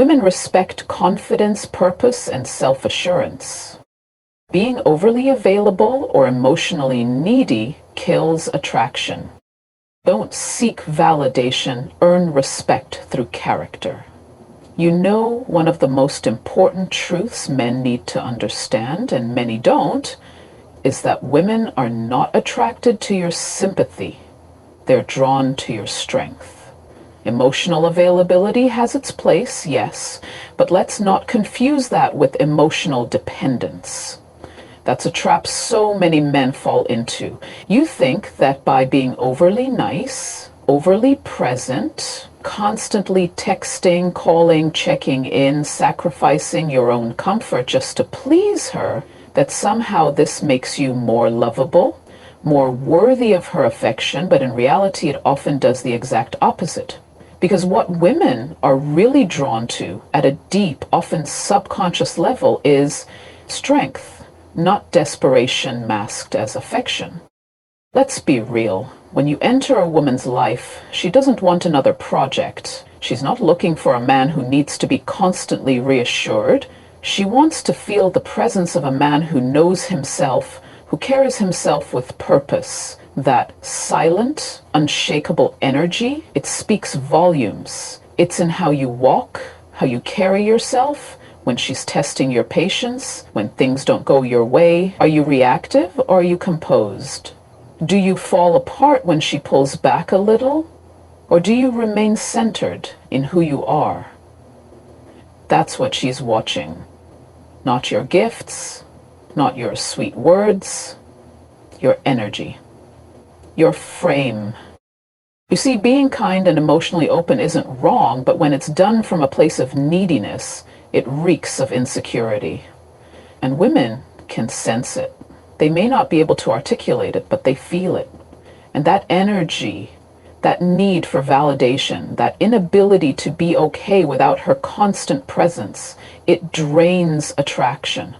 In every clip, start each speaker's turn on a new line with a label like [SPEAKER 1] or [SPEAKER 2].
[SPEAKER 1] Women respect confidence, purpose, and self-assurance. Being overly available or emotionally needy kills attraction. Don't seek validation, earn respect through character. You know, one of the most important truths men need to understand, and many don't, is that women are not attracted to your sympathy. They're drawn to your strength. Emotional availability has its place, yes, but let's not confuse that with emotional dependence. That's a trap so many men fall into. You think that by being overly nice, overly present, constantly texting, calling, checking in, sacrificing your own comfort just to please her, that somehow this makes you more lovable, more worthy of her affection, but in reality it often does the exact opposite. Because what women are really drawn to at a deep, often subconscious level is strength, not desperation masked as affection. Let's be real. When you enter a woman's life, she doesn't want another project. She's not looking for a man who needs to be constantly reassured. She wants to feel the presence of a man who knows himself, who carries himself with purpose. That silent, unshakable energy, it speaks volumes. It's in how you walk, how you carry yourself. When she's testing your patience, when things don't go your way, are you reactive or are you composed? Do you fall apart when she pulls back a little? Or do you remain centered in who you are? That's what she's watching. Not your gifts, not your sweet words, your energy, your frame. You see, being kind and emotionally open isn't wrong, but when it's done from a place of neediness, it reeks of insecurity. And women can sense it. They may not be able to articulate it, but they feel it. And that energy, that need for validation, that inability to be okay without her constant presence, it drains attraction.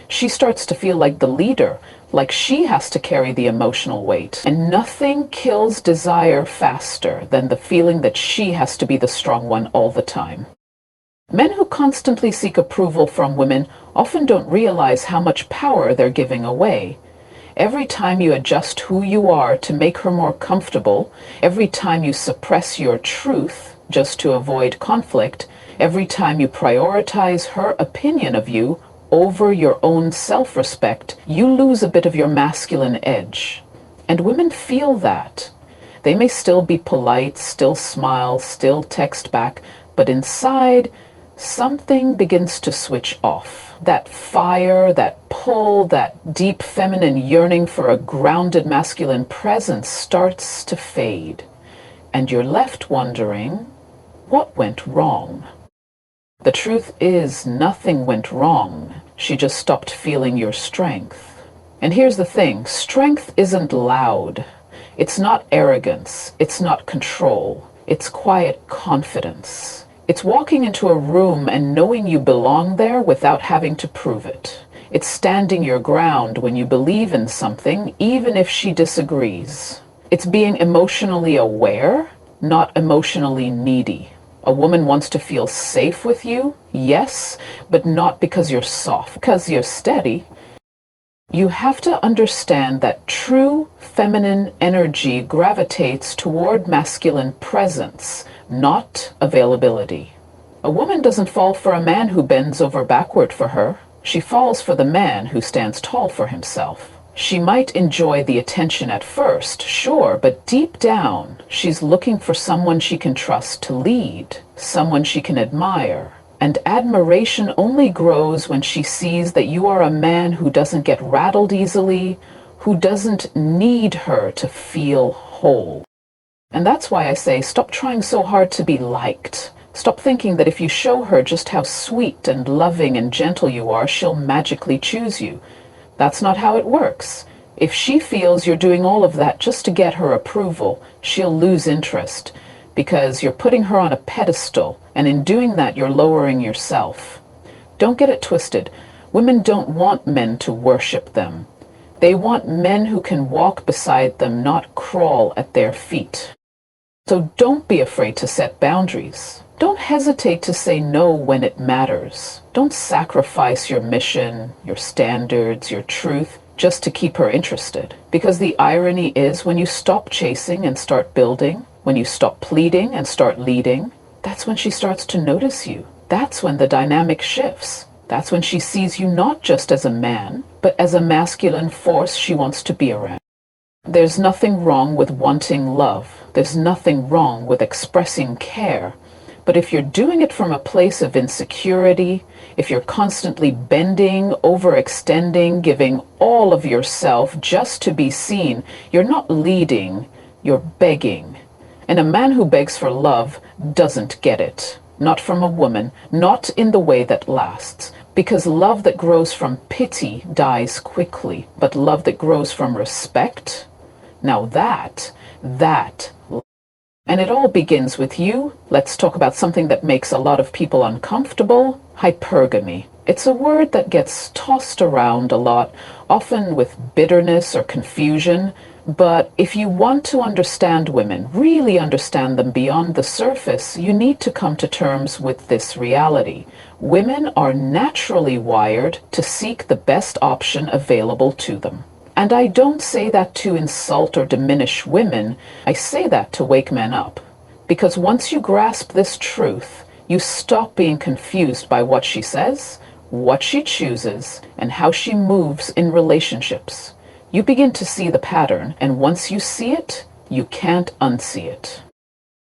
[SPEAKER 1] She starts to feel like the leader, like she has to carry the emotional weight. And nothing kills desire faster than the feeling that she has to be the strong one all the time. Men who constantly seek approval from women often don't realize how much power they're giving away. Every time you adjust who you are to make her more comfortable, every time you suppress your truth just to avoid conflict, every time you prioritize her opinion of you over your own self-respect, you lose a bit of your masculine edge. And women feel that. They may still be polite, still smile, still text back, but inside, something begins to switch off. That fire, that pull, that deep feminine yearning for a grounded masculine presence starts to fade. And you're left wondering, what went wrong? The truth is, nothing went wrong. She just stopped feeling your strength. And here's the thing, strength isn't loud. It's not arrogance. It's not control. It's quiet confidence. It's walking into a room and knowing you belong there without having to prove it. It's standing your ground when you believe in something, even if she disagrees. It's being emotionally aware, not emotionally needy. A woman wants to feel safe with you, yes, but not because you're soft, because you're steady. You have to understand that true feminine energy gravitates toward masculine presence, not availability. A woman doesn't fall for a man who bends over backward for her. She falls for the man who stands tall for himself. She might enjoy the attention at first, sure, but deep down, she's looking for someone she can trust to lead, someone she can admire. And admiration only grows when she sees that you are a man who doesn't get rattled easily, who doesn't need her to feel whole. And that's why I say, stop trying so hard to be liked. Stop thinking that if you show her just how sweet and loving and gentle you are, she'll magically choose you. That's not how it works. If she feels you're doing all of that just to get her approval, she'll lose interest, because you're putting her on a pedestal, and in doing that, you're lowering yourself. Don't get it twisted. Women don't want men to worship them. They want men who can walk beside them, not crawl at their feet. So don't be afraid to set boundaries. Don't hesitate to say no when it matters. Don't sacrifice your mission, your standards, your truth just to keep her interested. Because the irony is when you stop chasing and start building, when you stop pleading and start leading, that's when she starts to notice you. That's when the dynamic shifts. That's when she sees you not just as a man, but as a masculine force she wants to be around. There's nothing wrong with wanting love. There's nothing wrong with expressing care. But if you're doing it from a place of insecurity, if you're constantly bending, overextending, giving all of yourself just to be seen, you're not leading, you're begging. And a man who begs for love doesn't get it. Not from a woman, not in the way that lasts. Because love that grows from pity dies quickly, but love that grows from respect, now that. And it all begins with you. Let's talk about something that makes a lot of people uncomfortable: hypergamy. It's a word that gets tossed around a lot, often with bitterness or confusion. But if you want to understand women, really understand them beyond the surface, you need to come to terms with this reality. Women are naturally wired to seek the best option available to them. And I don't say that to insult or diminish women. I say that to wake men up. Because once you grasp this truth, you stop being confused by what she says, what she chooses, and how she moves in relationships. You begin to see the pattern, and once you see it, you can't unsee it.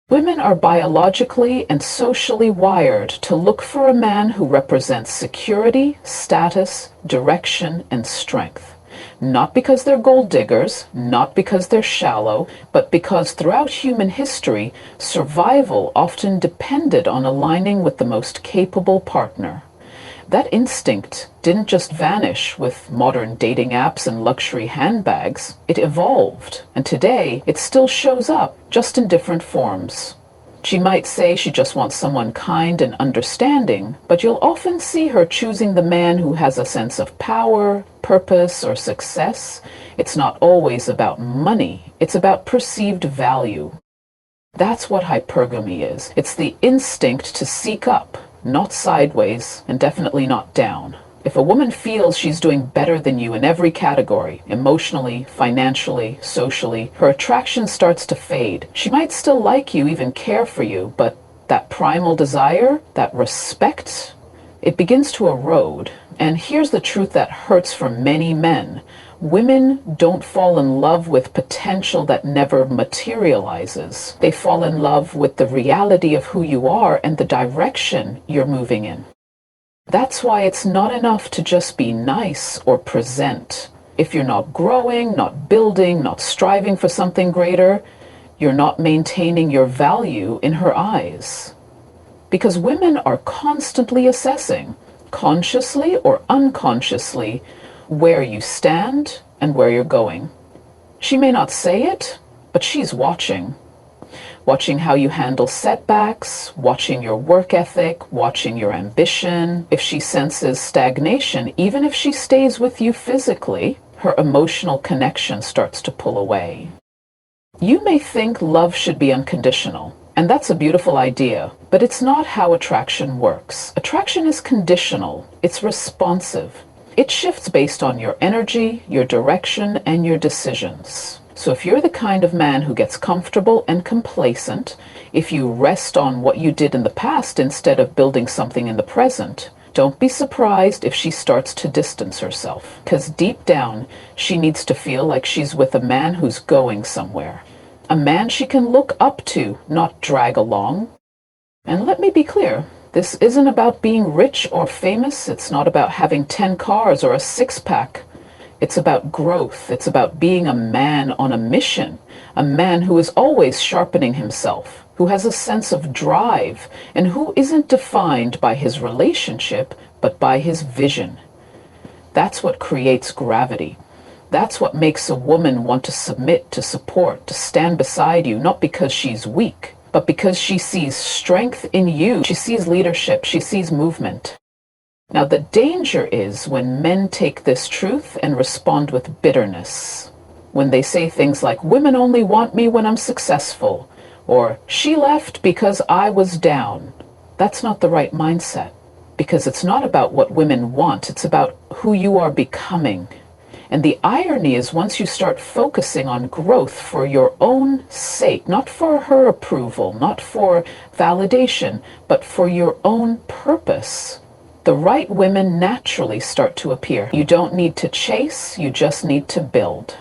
[SPEAKER 1] Women are biologically and socially wired to look for a man who represents security, status, direction, and strength. Not because they're gold diggers, not because they're shallow, but because throughout human history, survival often depended on aligning with the most capable partner. That instinct didn't just vanish with modern dating apps and luxury handbags. It evolved, and today it still shows up, just in different forms. She might say she just wants someone kind and understanding, but you'll often see her choosing the man who has a sense of power, purpose, or success. It's not always about money, it's about perceived value. That's what hypergamy is. It's the instinct to seek up, not sideways, and definitely not down. If a woman feels she's doing better than you in every category, emotionally, financially, socially, her attraction starts to fade. She might still like you, even care for you, but that primal desire, that respect, it begins to erode. And here's the truth that hurts for many men. Women don't fall in love with potential that never materializes. They fall in love with the reality of who you are and the direction you're moving in. That's why it's not enough to just be nice or present. If you're not growing, not building, not striving for something greater, you're not maintaining your value in her eyes. Because women are constantly assessing, consciously or unconsciously, where you stand and where you're going. She may not say it, but she's watching. Watching how you handle setbacks, watching your work ethic, watching your ambition. If she senses stagnation, even if she stays with you physically, her emotional connection starts to pull away. You may think love should be unconditional, and that's a beautiful idea, but it's not how attraction works. Attraction is conditional, it's responsive. It shifts based on your energy, your direction, and your decisions. So if you're the kind of man who gets comfortable and complacent, if you rest on what you did in the past instead of building something in the present, don't be surprised if she starts to distance herself. Because deep down, she needs to feel like she's with a man who's going somewhere. A man she can look up to, not drag along. And let me be clear, this isn't about being rich or famous. It's not about having 10 cars or a six-pack. It's about growth. It's about being a man on a mission, a man who is always sharpening himself, who has a sense of drive, and who isn't defined by his relationship, but by his vision. That's what creates gravity. That's what makes a woman want to submit, to support, to stand beside you, not because she's weak, but because she sees strength in you. She sees leadership. She sees movement. Now, the danger is when men take this truth and respond with bitterness. When they say things like, women only want me when I'm successful, or she left because I was down. That's not the right mindset, because it's not about what women want, it's about who you are becoming. And the irony is, once you start focusing on growth for your own sake, not for her approval, not for validation, but for your own purpose, the right women naturally start to appear. You don't need to chase, you just need to build.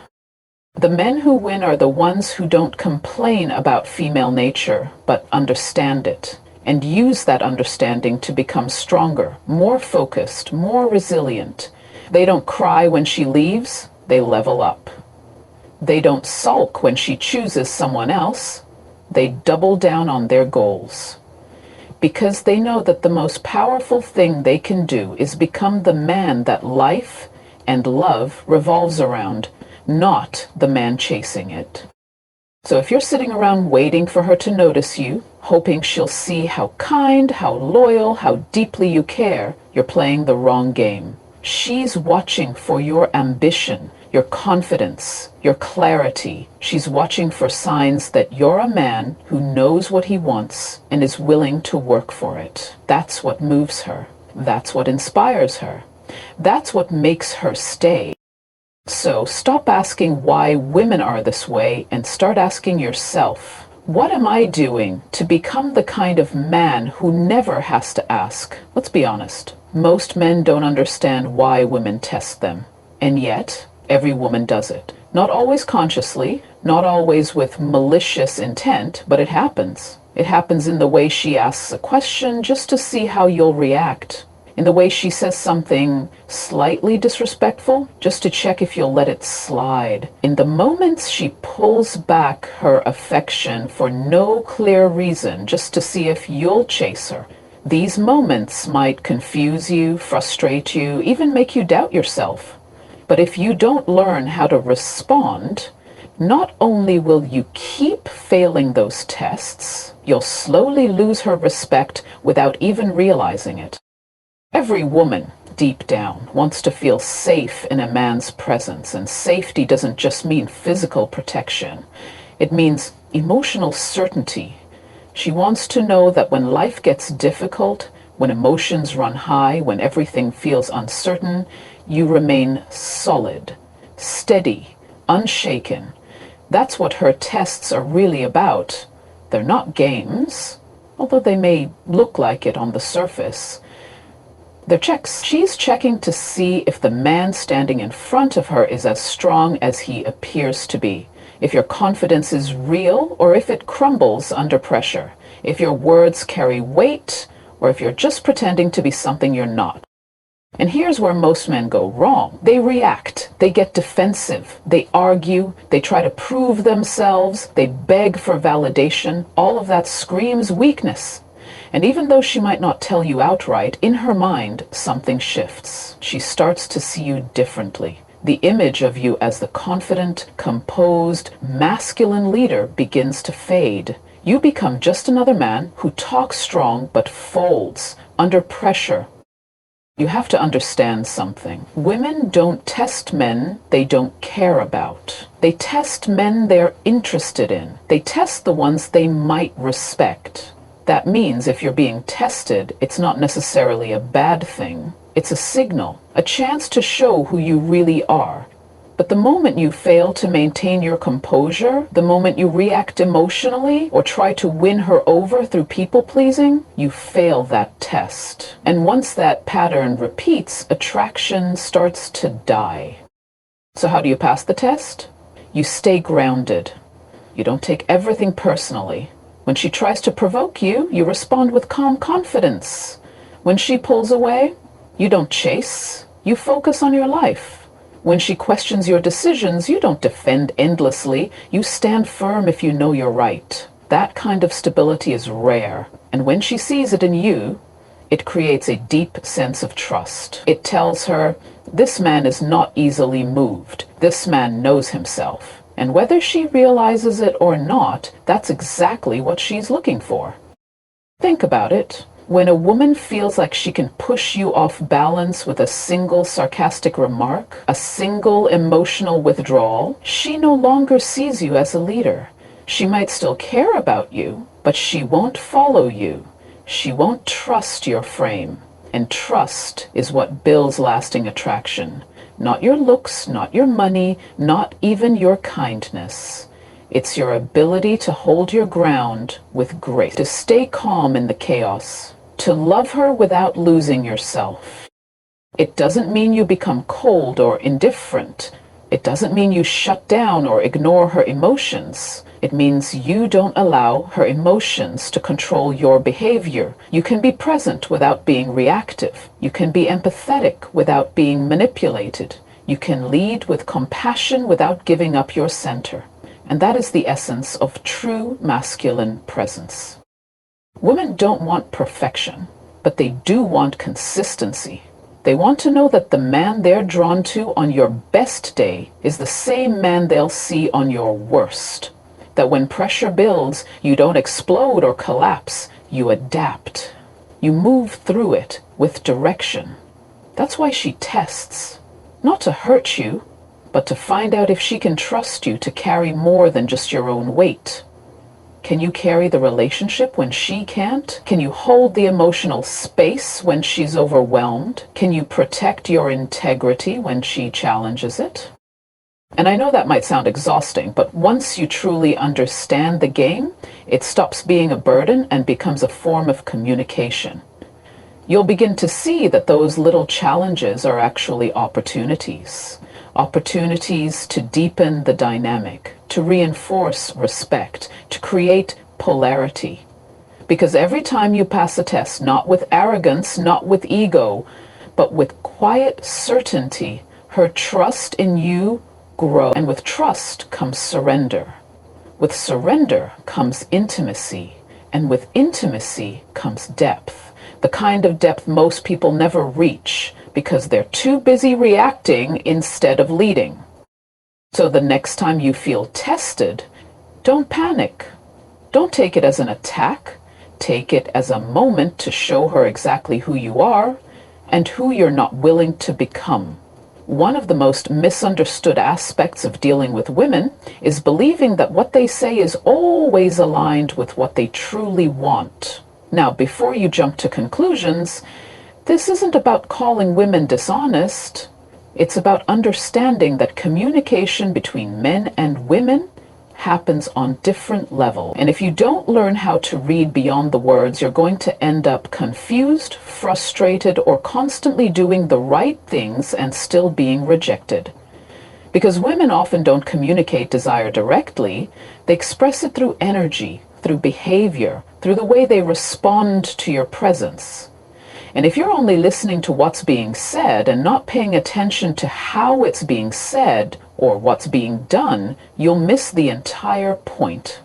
[SPEAKER 1] The men who win are the ones who don't complain about female nature, but understand it, and use that understanding to become stronger, more focused, more resilient. They don't cry when she leaves, they level up. They don't sulk when she chooses someone else, they double down on their goals. Because they know that the most powerful thing they can do is become the man that life and love revolves around, not the man chasing it. So if you're sitting around waiting for her to notice you, hoping she'll see how kind, how loyal, how deeply you care, you're playing the wrong game. She's watching for your ambition, your confidence, your clarity. She's watching for signs that you're a man who knows what he wants and is willing to work for it. That's what moves her. That's what inspires her. That's what makes her stay. So stop asking why women are this way and start asking yourself, what am I doing to become the kind of man who never has to ask? Let's be honest. Most men don't understand why women test them. And yet, every woman does it. Not always consciously, not always with malicious intent, but it happens. It happens in the way she asks a question just to see how you'll react. In the way she says something slightly disrespectful, just to check if you'll let it slide. In the moments she pulls back her affection for no clear reason, just to see if you'll chase her. These moments might confuse you, frustrate you, even make you doubt yourself. But if you don't learn how to respond, not only will you keep failing those tests, you'll slowly lose her respect without even realizing it. Every woman, deep down, wants to feel safe in a man's presence, and safety doesn't just mean physical protection. It means emotional certainty. She wants to know that when life gets difficult, when emotions run high, when everything feels uncertain, you remain solid, steady, unshaken. That's what her tests are really about. They're not games, although they may look like it on the surface. They're checks. She's checking to see if the man standing in front of her is as strong as he appears to be, if your confidence is real or if it crumbles under pressure, if your words carry weight or if you're just pretending to be something you're not. And here's where most men go wrong. They react, they get defensive, they argue, they try to prove themselves, they beg for validation. All of that screams weakness. And even though she might not tell you outright, in her mind, something shifts. She starts to see you differently. The image of you as the confident, composed, masculine leader begins to fade. You become just another man who talks strong but folds under pressure. You have to understand something. Women don't test men they don't care about. They test men they're interested in. They test the ones they might respect. That means if you're being tested, it's not necessarily a bad thing. It's a signal, a chance to show who you really are. But the moment you fail to maintain your composure, the moment you react emotionally or try to win her over through people-pleasing, you fail that test. And once that pattern repeats, attraction starts to die. So how do you pass the test? You stay grounded. You don't take everything personally. When she tries to provoke you, you respond with calm confidence. When she pulls away, you don't chase, you focus on your life. When she questions your decisions, you don't defend endlessly, you stand firm if you know you're right. That kind of stability is rare, and when she sees it in you, it creates a deep sense of trust. It tells her, this man is not easily moved, this man knows himself. And whether she realizes it or not, that's exactly what she's looking for. Think about it. When a woman feels like she can push you off balance with a single sarcastic remark, a single emotional withdrawal, she no longer sees you as a leader. She might still care about you, but she won't follow you. She won't trust your frame. And trust is what builds lasting attraction. Not your looks, not your money, not even your kindness. It's your ability to hold your ground with grace, to stay calm in the chaos, to love her without losing yourself. It doesn't mean you become cold or indifferent. It doesn't mean you shut down or ignore her emotions. It means you don't allow her emotions to control your behavior. You can be present without being reactive. You can be empathetic without being manipulated. You can lead with compassion without giving up your center. And that is the essence of true masculine presence. Women don't want perfection, but they do want consistency. They want to know that the man they're drawn to on your best day is the same man they'll see on your worst. That when pressure builds, you don't explode or collapse, you adapt. You move through it with direction. That's why she tests. Not to hurt you, but to find out if she can trust you to carry more than just your own weight. Can you carry the relationship when she can't? Can you hold the emotional space when she's overwhelmed? Can you protect your integrity when she challenges it? And I know that might sound exhausting, but once you truly understand the game, it stops being a burden and becomes a form of communication. You'll begin to see that those little challenges are actually opportunities. Opportunities to deepen the dynamic, to reinforce respect, to create polarity. Because every time you pass a test, not with arrogance, not with ego, but with quiet certainty, her trust in you grows. And with trust comes surrender. With surrender comes intimacy. And with intimacy comes depth. The kind of depth most people never reach because they're too busy reacting instead of leading. So the next time you feel tested, don't panic. Don't take it as an attack. Take it as a moment to show her exactly who you are and who you're not willing to become. One of the most misunderstood aspects of dealing with women is believing that what they say is always aligned with what they truly want. Now, before you jump to conclusions, this isn't about calling women dishonest. It's about understanding that communication between men and women happens on different levels. And if you don't learn how to read beyond the words, you're going to end up confused, frustrated, or constantly doing the right things and still being rejected. Because women often don't communicate desire directly, they express it through energy, through behavior, through the way they respond to your presence. And if you're only listening to what's being said and not paying attention to how it's being said or what's being done, you'll miss the entire point.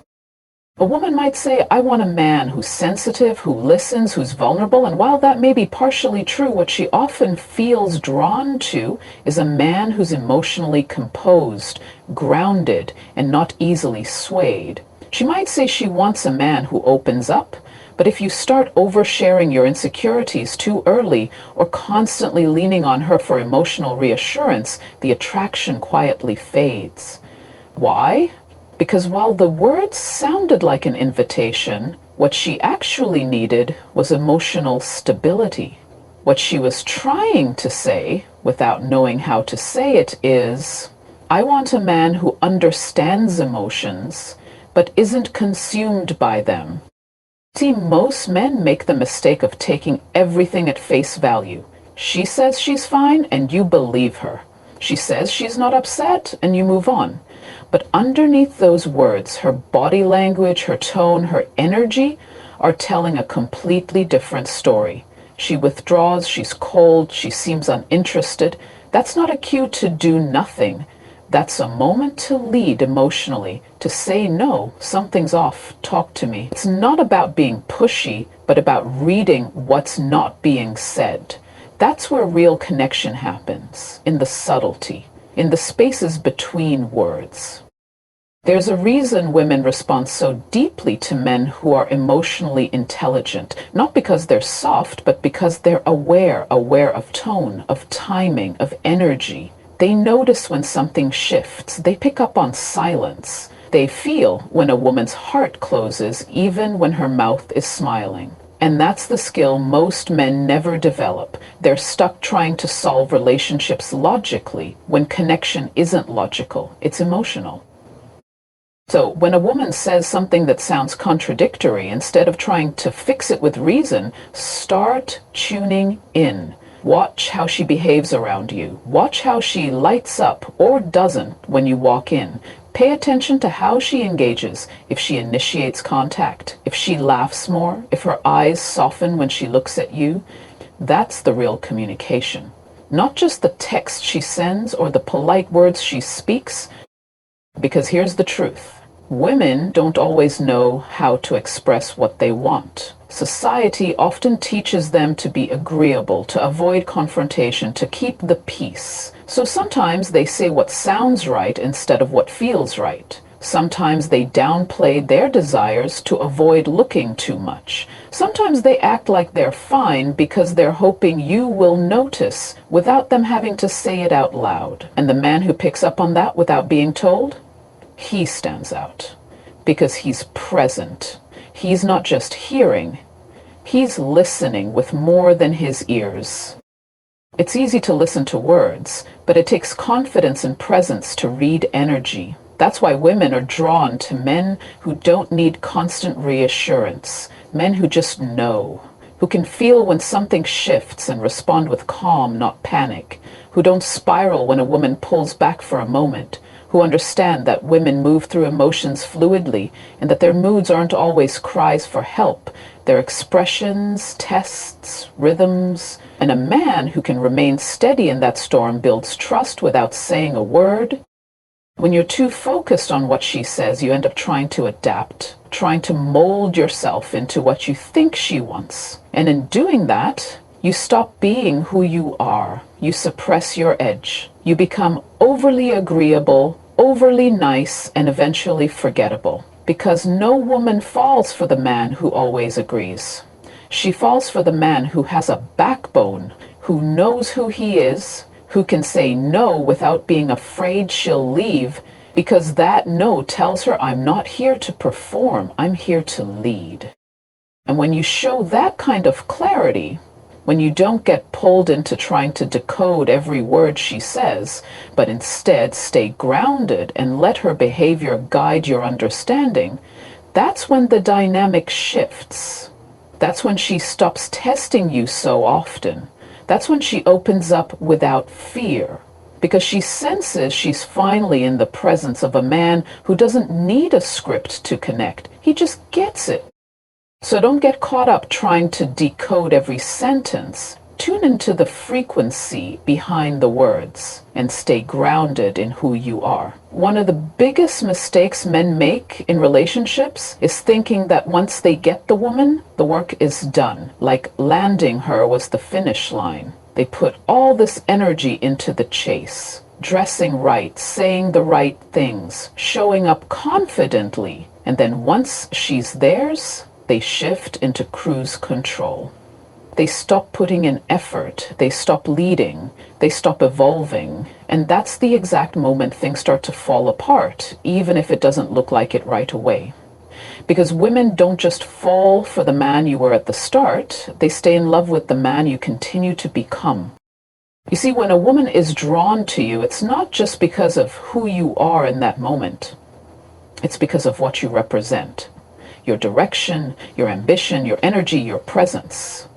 [SPEAKER 1] A woman might say, I want a man who's sensitive, who listens, who's vulnerable, and while that may be partially true, what she often feels drawn to is a man who's emotionally composed, grounded, and not easily swayed. She might say she wants a man who opens up, but if you start oversharing your insecurities too early or constantly leaning on her for emotional reassurance, the attraction quietly fades. Why? Because while the words sounded like an invitation, what she actually needed was emotional stability. What she was trying to say, without knowing how to say it, is, I want a man who understands emotions, but isn't consumed by them. See, most men make the mistake of taking everything at face value. She says she's fine, and you believe her. She says she's not upset, and you move on. But underneath those words, her body language, her tone, her energy are telling a completely different story. She withdraws, she's cold, she seems uninterested. That's not a cue to do nothing. That's a moment to lead emotionally, to say, no, something's off, talk to me. It's not about being pushy, but about reading what's not being said. That's where real connection happens, in the subtlety, in the spaces between words. There's a reason women respond so deeply to men who are emotionally intelligent, not because they're soft, but because they're aware of tone, of timing, of energy. They notice when something shifts. They pick up on silence. They feel when a woman's heart closes, even when her mouth is smiling. And that's the skill most men never develop. They're stuck trying to solve relationships logically when connection isn't logical, it's emotional. So when a woman says something that sounds contradictory, instead of trying to fix it with reason, start tuning in. Watch how she behaves around you. Watch how she lights up or doesn't when you walk in. Pay attention to how she engages, if she initiates contact, if she laughs more, if her eyes soften when she looks at you. That's the real communication. Not just the text she sends or the polite words she speaks, because here's the truth. Women don't always know how to express what they want. Society often teaches them to be agreeable, to avoid confrontation, to keep the peace. So sometimes they say what sounds right instead of what feels right. Sometimes they downplay their desires to avoid looking too much. Sometimes they act like they're fine because they're hoping you will notice without them having to say it out loud. And the man who picks up on that without being told, he stands out because he's present. He's not just hearing, he's listening with more than his ears. It's easy to listen to words, but it takes confidence and presence to read energy. That's why women are drawn to men who don't need constant reassurance, men who just know, who can feel when something shifts and respond with calm, not panic, who don't spiral when a woman pulls back for a moment, who understand that women move through emotions fluidly and that their moods aren't always cries for help. They're expressions, tests, rhythms. And a man who can remain steady in that storm builds trust without saying a word. When you're too focused on what she says, you end up trying to adapt, trying to mold yourself into what you think she wants. And in doing that, you stop being who you are. You suppress your edge. You become overly agreeable, overly nice, and eventually forgettable. Because no woman falls for the man who always agrees. She falls for the man who has a backbone, who knows who he is, who can say no without being afraid she'll leave, because that no tells her, I'm not here to perform, I'm here to lead. And when you show that kind of clarity, when you don't get pulled into trying to decode every word she says, but instead stay grounded and let her behavior guide your understanding, that's when the dynamic shifts. That's when she stops testing you so often. That's when she opens up without fear, because she senses she's finally in the presence of a man who doesn't need a script to connect. He just gets it. So don't get caught up trying to decode every sentence. Tune into the frequency behind the words and stay grounded in who you are. One of the biggest mistakes men make in relationships is thinking that once they get the woman, the work is done. Like landing her was the finish line. They put all this energy into the chase, dressing right, saying the right things, showing up confidently. And then once she's theirs, they shift into cruise control. They stop putting in effort, they stop leading, they stop evolving, and that's the exact moment things start to fall apart, even if it doesn't look like it right away. Because women don't just fall for the man you were at the start, they stay in love with the man you continue to become. You see, when a woman is drawn to you, it's not just because of who you are in that moment, it's because of what you represent. Your direction, your ambition, your energy, your presence.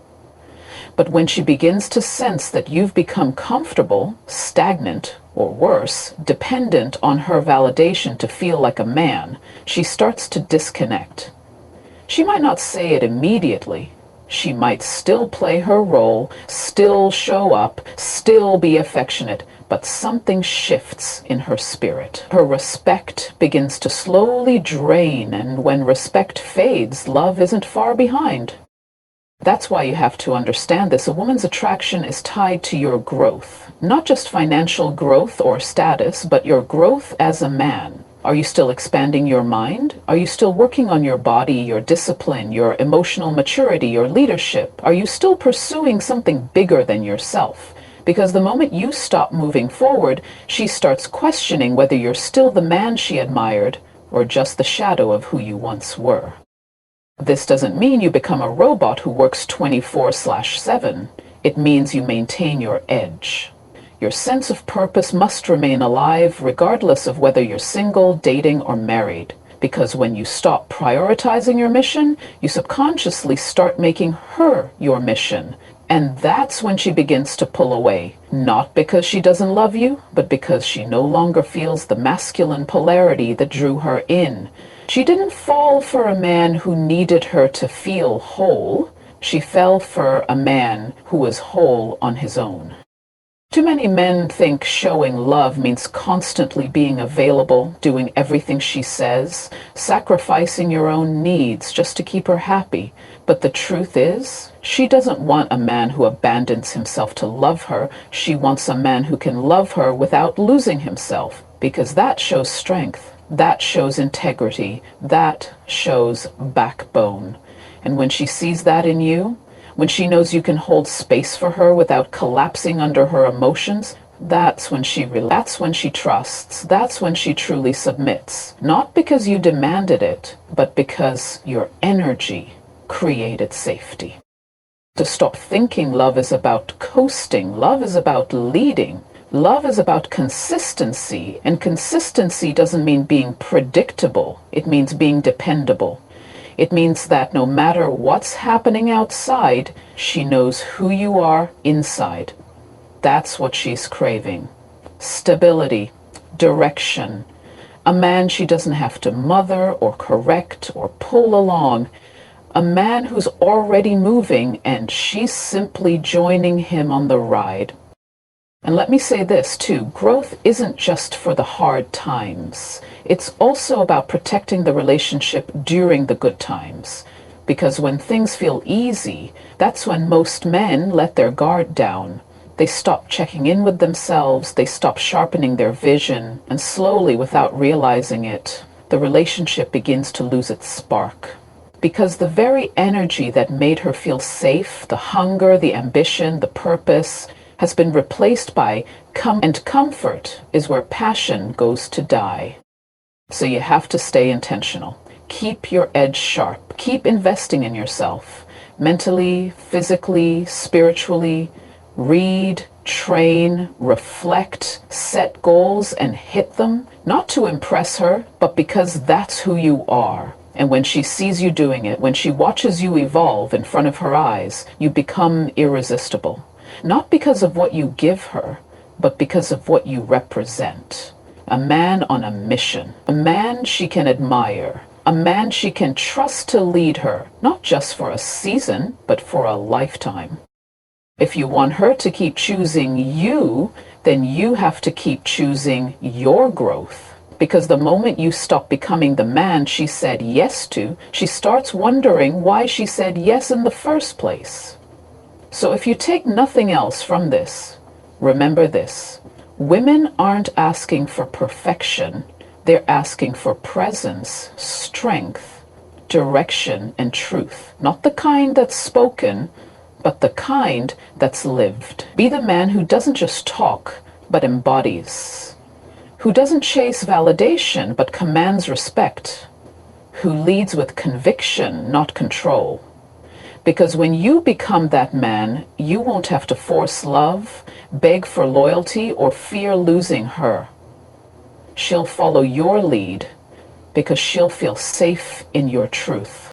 [SPEAKER 1] But when she begins to sense that you've become comfortable, stagnant, or worse, dependent on her validation to feel like a man, she starts to disconnect. She might not say it immediately. She might still play her role, still show up, still be affectionate, but something shifts in her spirit. Her respect begins to slowly drain, and when respect fades, love isn't far behind. That's why you have to understand this. A woman's attraction is tied to your growth, not just financial growth or status, but your growth as a man. Are you still expanding your mind? Are you still working on your body, your discipline, your emotional maturity, your leadership? Are you still pursuing something bigger than yourself? Because the moment you stop moving forward, she starts questioning whether you're still the man she admired or just the shadow of who you once were. This doesn't mean you become a robot who works 24/7. It means you maintain your edge. Your sense of purpose must remain alive regardless of whether you're single, dating, or married. Because when you stop prioritizing your mission, you subconsciously start making her your mission. And that's when she begins to pull away. Not because she doesn't love you, but because she no longer feels the masculine polarity that drew her in. She didn't fall for a man who needed her to feel whole. She fell for a man who was whole on his own. Too many men think showing love means constantly being available, doing everything she says, sacrificing your own needs just to keep her happy. But the truth is, she doesn't want a man who abandons himself to love her. She wants a man who can love her without losing himself, because that shows strength, that shows integrity, that shows backbone. And when she sees that in you, when she knows you can hold space for her without collapsing under her emotions, that's when she trusts, that's when she truly submits. Not because you demanded it, but because your energy created safety. To stop thinking love is about coasting, love is about leading. Love is about consistency, and consistency doesn't mean being predictable, it means being dependable. It means that no matter what's happening outside, she knows who you are inside. That's what she's craving. Stability, direction. A man she doesn't have to mother or correct or pull along. A man who's already moving and she's simply joining him on the ride. And let me say this too, growth isn't just for the hard times. It's also about protecting the relationship during the good times. Because when things feel easy, that's when most men let their guard down. They stop checking in with themselves, they stop sharpening their vision, and slowly, without realizing it, the relationship begins to lose its spark. Because the very energy that made her feel safe, the hunger, the ambition, the purpose, has been replaced by comfort is where passion goes to die. So you have to stay intentional. Keep your edge sharp. Keep investing in yourself. Mentally, physically, spiritually. Read, train, reflect, set goals and hit them. Not to impress her, but because that's who you are. And when she sees you doing it, when she watches you evolve in front of her eyes, you become irresistible. Not because of what you give her, but because of what you represent. A man on a mission. A man she can admire. A man she can trust to lead her, not just for a season, but for a lifetime. If you want her to keep choosing you, then you have to keep choosing your growth. Because the moment you stop becoming the man she said yes to, she starts wondering why she said yes in the first place. So if you take nothing else from this, remember this. Women aren't asking for perfection. They're asking for presence, strength, direction, and truth. Not the kind that's spoken, but the kind that's lived. Be the man who doesn't just talk, but embodies. Who doesn't chase validation, but commands respect. Who leads with conviction, not control. Because when you become that man, you won't have to force love, beg for loyalty, or fear losing her. She'll follow your lead because she'll feel safe in your truth.